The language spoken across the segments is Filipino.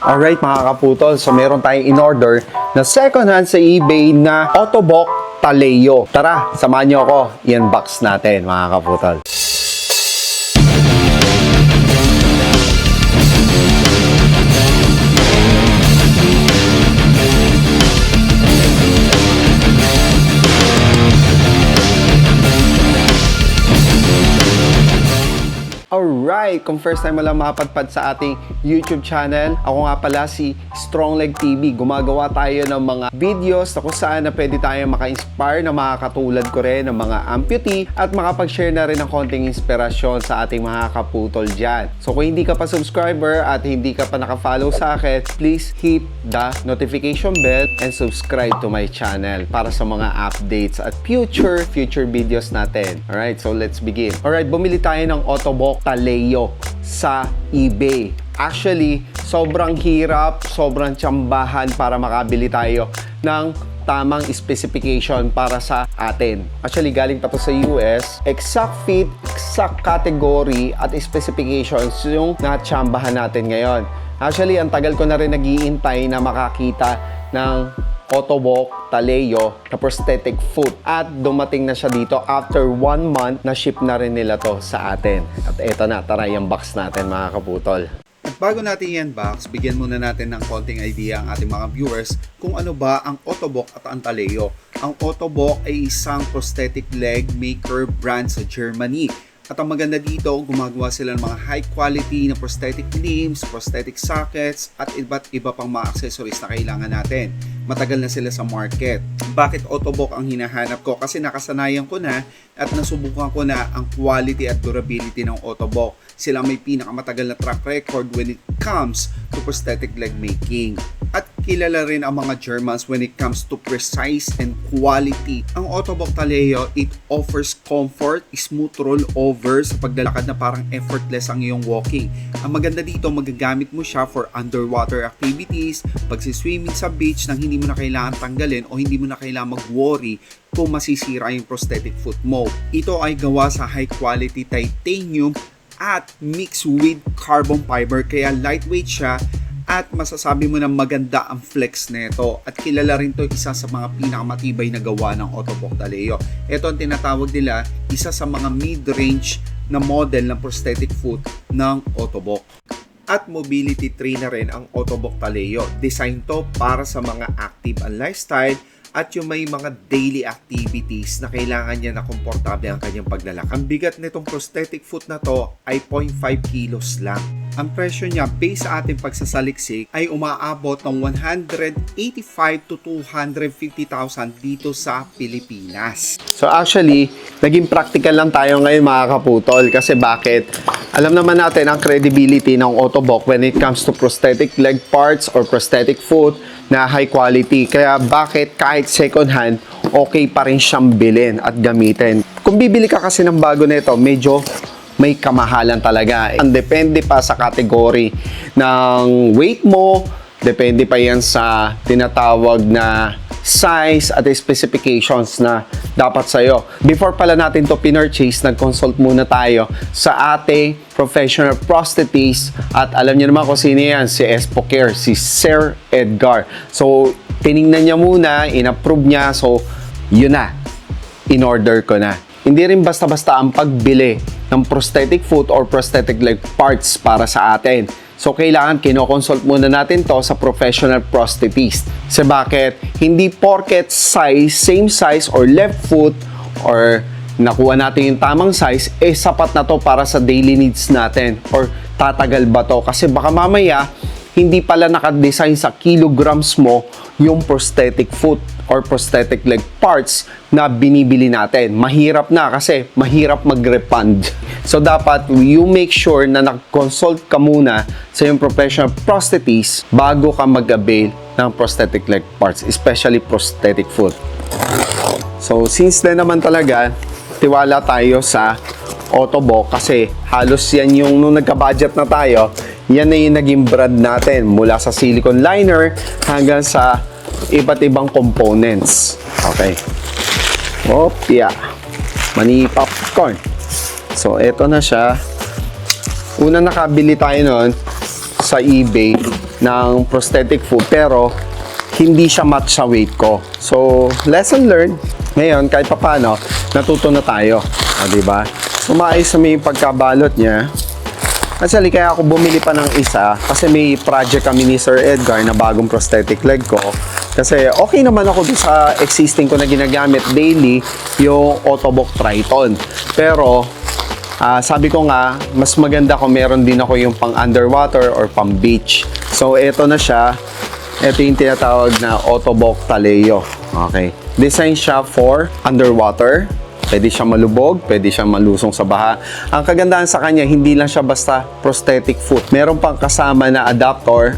Alright mga kaputol, so meron tayong in-order na second hand sa eBay na Ottobock Taleo. Tara, samahan nyo ako, i-unbox natin mga kaputol. Alright, kung first time mo lang makapadpad sa ating YouTube channel, ako nga pala si Strongleg TV. Gumagawa tayo ng mga videos na kung saan na pwede tayo maka-inspire na makakatulad ko rin ng mga amputee at makapag-share na rin ng konting inspirasyon sa ating mga kaputol dyan. So kung hindi ka pa subscriber at hindi ka pa naka-follow sa akin, please hit the notification bell and subscribe to my channel para sa mga updates at future videos natin. Alright, so let's begin. Alright, bumili tayo ng Ottobock Taleo sa eBay. Actually, sobrang hirap, sobrang tsambahan para makabili tayo ng tamang specification para sa atin. Actually, galing pa to sa US. Exact fit, exact category at specifications yung natsambahan natin ngayon. Actually, ang tagal ko na rin nag-iintay na makakita ng Ottobock Taleo na prosthetic foot at dumating na siya dito after 1 month na ship na rin nila to sa atin. At eto na, tara yung box natin mga kaputol. At bago natin i-unbox, bigyan muna natin ng konting idea ang ating mga viewers kung ano ba ang Ottobock at ang Taleo. Ang Ottobock ay isang prosthetic leg maker brand sa Germany. At ang maganda dito, gumagawa sila ng mga high quality na prosthetic limbs, prosthetic sockets, at iba't iba pang mga accessories na kailangan natin. Matagal na sila sa market. Bakit Ottobock ang hinahanap ko? Kasi nakasanayan ko na at nasubukan ko na ang quality at durability ng Ottobock. Sila may pinakamatagal na track record when it comes to prosthetic leg making. At kilala rin ang mga Germans when it comes to precise and quality. Ang Ottobock Taleo, it offers comfort, smooth rollover sa paglalakad na parang effortless ang iyong walking. Ang maganda dito, magagamit mo siya for underwater activities, pagsiswimming sa beach nang hindi mo na kailangan tanggalin o hindi mo na kailangan mag-worry kung masisira yung prosthetic foot mo. Ito ay gawa sa high quality titanium at mixed with carbon fiber, kaya lightweight siya at masasabi mo na maganda ang flex nito at kilala rin to isa sa mga pinakamatibay na gawa ng Ottobock Taleo. Ito ang tinatawag nila isa sa mga mid-range na model ng prosthetic foot ng Ottobock. At mobility tree na rin ang Ottobock Taleo. Design to para sa mga active and lifestyle at yung may mga daily activities na kailangan niya na komportable ang kanyang paglalakad. Ang bigat nitong prosthetic foot na to ay 0.5 kilos lang. Ang presyo niya based sa ating pagsasaliksik ay umaabot ng 185 to 250,000 dito sa Pilipinas. So actually, naging practical lang tayo ngayon mga kaputol kasi bakit? Alam naman natin ang credibility ng Ottobock when it comes to prosthetic leg parts or prosthetic foot na high quality. Kaya bakit kahit second hand, okay pa rin siyang bilhin at gamitin. Kung bibili ka kasi ng bago nito, medyo may kamahalan talaga. Depende pa sa category ng weight mo, depende pa yan sa tinatawag na size at specifications na dapat sa'yo. Before pala natin to pinurchase, nag-consult muna tayo sa ating professional prosthetist at alam niyo naman kung sino yan, si Espocare, si Sir Edgar. So, tiningnan niya muna, in-approve niya, so yun na, in-order ko na. Hindi rin basta-basta ang pagbili ng prosthetic foot or prosthetic leg parts para sa atin. So, kailangan kinoconsult muna natin to sa professional prosthetist. Kasi bakit? Hindi porket size, same size or left foot or nakuha natin yung tamang size, sapat na to para sa daily needs natin or tatagal ba to? Kasi baka mamaya, hindi pala nakadesign sa kilograms mo yung prosthetic foot or prosthetic leg parts na binibili natin. Mahirap na kasi mahirap mag-refund. So dapat you make sure na nag-consult ka muna sa yung professional prosthetist bago ka mag-avail ng prosthetic leg parts, especially prosthetic foot. So since na naman talaga, tiwala tayo sa Ottobock kasi halos yan yung nung nagka-budget na tayo, yan na yung naging brand natin mula sa silicone liner hanggang sa iba't ibang components. Okay. Opya. Mani popcorn. So, eto na siya. Una nakabili tayo noon sa eBay. ng prosthetic foot pero hindi siya match sa weight ko. So, lesson learned. Ngayon, kahit papaano, natuto na tayo. Di ba? So, maayos na may pagkabalot niya. Actually, kaya ako bumili pa ng isa kasi may project kami ni Sir Edgar na bagong prosthetic leg ko. Kasi okay naman ako dun sa existing ko na ginagamit daily, yung Ottobock Triton. Pero, sabi ko nga, mas maganda kung meron din ako yung pang underwater or pang beach. So, ito na siya. Ito yung tinatawag na Ottobock Taleo. Okay. Design siya for underwater. Pwede siya malubog, pwede siya malusong sa baha. Ang kagandahan sa kanya, hindi lang siya basta prosthetic foot. Meron pang kasama na adapter.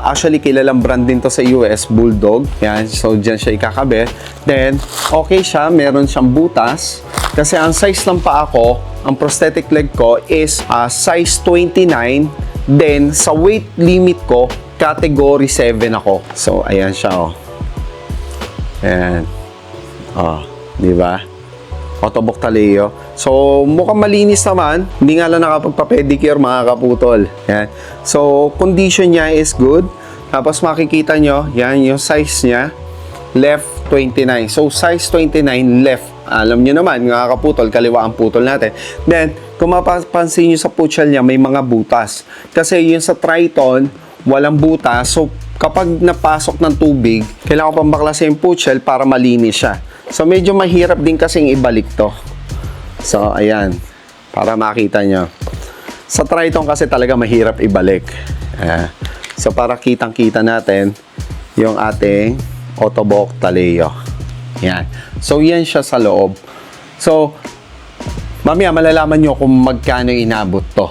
Actually, kilalang brand din to sa US, Bulldog. Yan, so dyan siya ikakabit. Then, okay siya, meron siyang butas. Kasi ang size ng paa ko, ang prosthetic leg ko is size 29. Then, sa weight limit ko, category 7 ako. So, ayan siya, oh. Ayan. Oh, di ba? Ottobock Taleo. So, mukhang malinis naman. Hindi nga lang nakapagpa-pedicure, mga kaputol. Yan. So, condition niya is good. Tapos makikita nyo, yan yung size niya. Left 29. So, size 29 left. Alam nyo naman, mga kaputol, kaliwa ang putol natin. Then, kung mapapansin nyo sa putyal niya, may mga butas. Kasi yun sa Triton, walang butas. So, kapag napasok ng tubig, kailangan ko pang baklasin yung putyal para malinis siya. So, medyo mahirap din kasing ibalik to. So, ayan. Para makita nyo. Sa Triton kasi talaga mahirap ibalik. So, para kitang-kita natin yung ating Ottobock Taleo. Yan. So, yan siya sa loob. So, mamaya malalaman nyo kung magkano inabot to.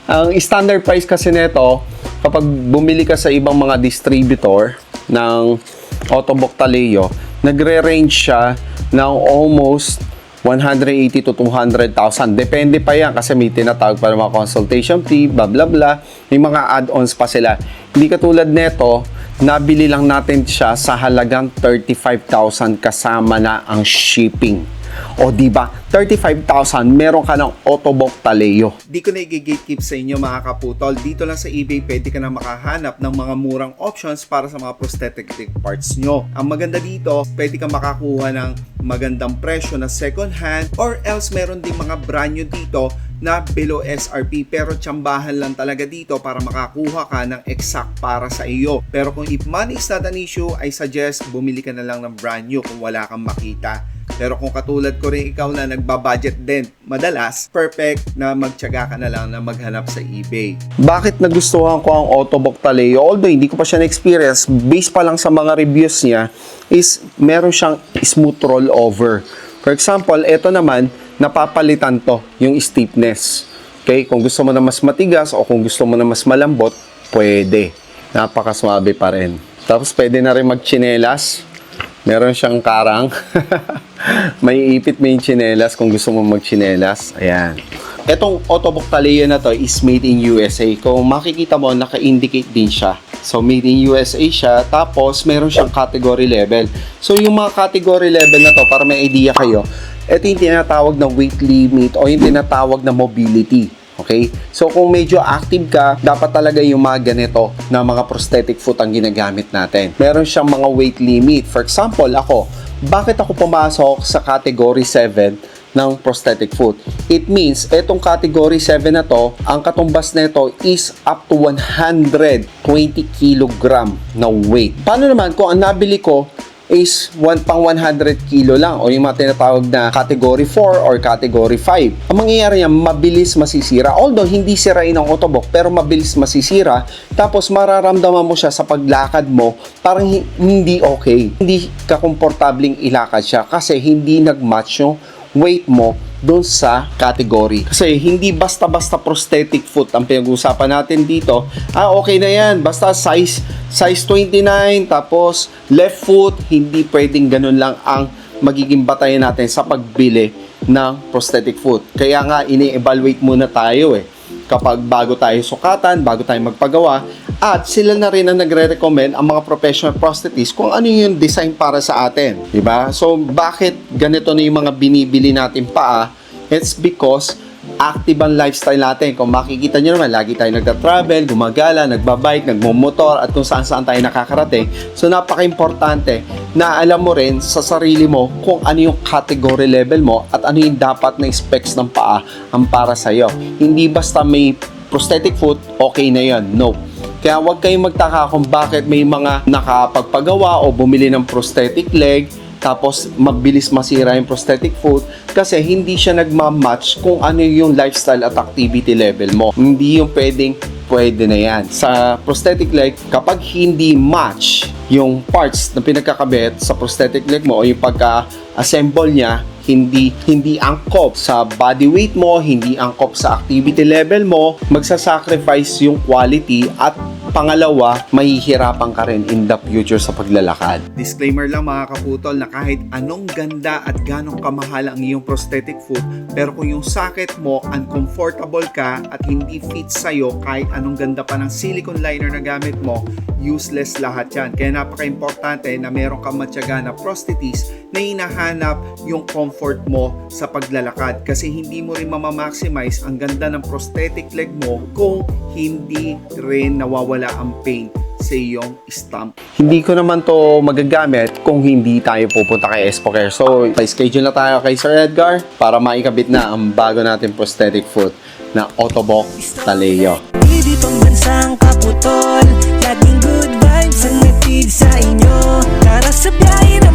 Ang standard price kasi nito, kapag bumili ka sa ibang mga distributor ng Ottobock Taleo, nagre-range siya ng almost 180 to 200,000. Depende pa yan kasi may tinatawag pa ng mga consultation fee, blah blah blah. May mga add-ons pa sila. Hindi katulad nito, nabili lang natin siya sa halagang 35,000 kasama na ang shipping. O diba, 35,000 meron ka ng Ottobock Taleo. Di ko na i-gatekeep sa inyo, mga kaputol. Dito lang sa eBay pwede ka na makahanap ng mga murang options para sa mga prosthetic parts nyo. Ang maganda dito, pwede ka makakuha ng magandang presyo na second hand, or else meron din mga brand new dito na below SRP, pero tsambahan lang talaga dito para makakuha ka ng exact para sa iyo. Pero kung if money is not an issue, I suggest bumili ka na lang ng brand new kung wala kang makita. Pero kung katulad ko rin ikaw na nagbabudget din, madalas, perfect na magtiyaga ka na lang na maghanap sa eBay. Bakit nagustuhan ko ang Ottobock Taleo? Although hindi ko pa siya na-experience, based pa lang sa mga reviews niya, is meron siyang smooth rollover. For example, ito naman, napapalitan to, yung stiffness. Okay? Kung gusto mo na mas matigas o kung gusto mo na mas malambot, pwede. Napakaswabe pa rin. Tapos pwede na rin magchinelas. Meron siyang karang. May ipit mo yung chinelas kung gusto mo magchinelas. Ayan. Etong Ottobock Taleo na to is made in USA. Kung makikita mo, naka-indicate din siya. So, made in USA siya. Tapos, meron siyang category level. So, yung mga category level na to, para may idea kayo, ito yung tinatawag na weight limit o yung tinatawag na mobility. Okay? So, kung medyo active ka, dapat talaga yung mga ganito na mga prosthetic foot ang ginagamit natin. Meron siyang mga weight limit. For example, ako, bakit ako pumasok sa category 7 ng prosthetic foot? It means, etong category 7 na to, ang katumbas nito is up to 120 kg na weight. Paano naman kung ang nabili ko is pang 100 kilo lang o yung mga tinatawag na category 4 or category 5. Ang mangyayari niya, mabilis masisira. Although hindi sirain ang Ottobock, pero mabilis masisira. Tapos mararamdaman mo siya sa paglakad mo, parang hindi okay. Hindi ka komportabling ilakad siya kasi hindi nag-match yung weight mo doon sa category. Kasi hindi basta-basta prosthetic foot ang pinag-uusapan natin dito. Okay na yan. Basta size 29, tapos left foot, hindi pwedeng ganun lang ang magiging batayan natin sa pagbili ng prosthetic foot. Kaya nga, ini-evaluate muna tayo kapag bago tayo sukatan, bago tayo magpagawa, at sila na rin ang nagre-recommend ang mga professional prosthetists kung ano yung design para sa atin. Diba? So, bakit ganito na yung mga binibili natin paa? It's because active ang lifestyle natin. Kung makikita nyo naman, lagi tayo nagta-travel, gumagala, nagbabike, nagmumotor, at kung saan-saan tayo nakakarating. So, napaka-importante na alam mo rin sa sarili mo kung ano yung category level mo at ano yung dapat na specs ng paa ang para sa'yo. Hindi basta may prosthetic foot, okay na yon. No. Kaya huwag kayong magtaka kung bakit may mga nakapagpagawa o bumili ng prosthetic leg tapos mabilis masira yung prosthetic foot kasi hindi siya nagmamatch kung ano yung lifestyle at activity level mo. Hindi yung pwede na yan. Sa prosthetic leg, kapag hindi match yung parts na pinagkakabit sa prosthetic leg mo o yung pagka-assemble niya, hindi angkop sa body weight mo, hindi angkop sa activity level mo, magsasacrifice yung quality at pangalawa, mahihirapan ka rin in the future sa paglalakad. Disclaimer lang mga kaputol na kahit anong ganda at ganong kamahal ang iyong prosthetic foot, pero kung yung socket mo uncomfortable ka at hindi fit sa'yo kahit anong ganda pa ng silicone liner na gamit mo, useless lahat yan. Kaya napaka-importante na meron kang matyaga na prosthesis na hinahanap yung comfort mo sa paglalakad kasi hindi mo rin mamamaximize ang ganda ng prosthetic leg mo kung hindi rin nawawala ang pain sa iyong stump. Hindi ko naman to magagamit kung hindi tayo pupunta kay Espo Care. So, schedule na tayo kay Sir Edgar para maikabit na ang bago natin prosthetic foot na Ottobock Taleo. Hindi pang bansang kaputol, laging good vibes ang natid sa inyo. Para sa biyahe na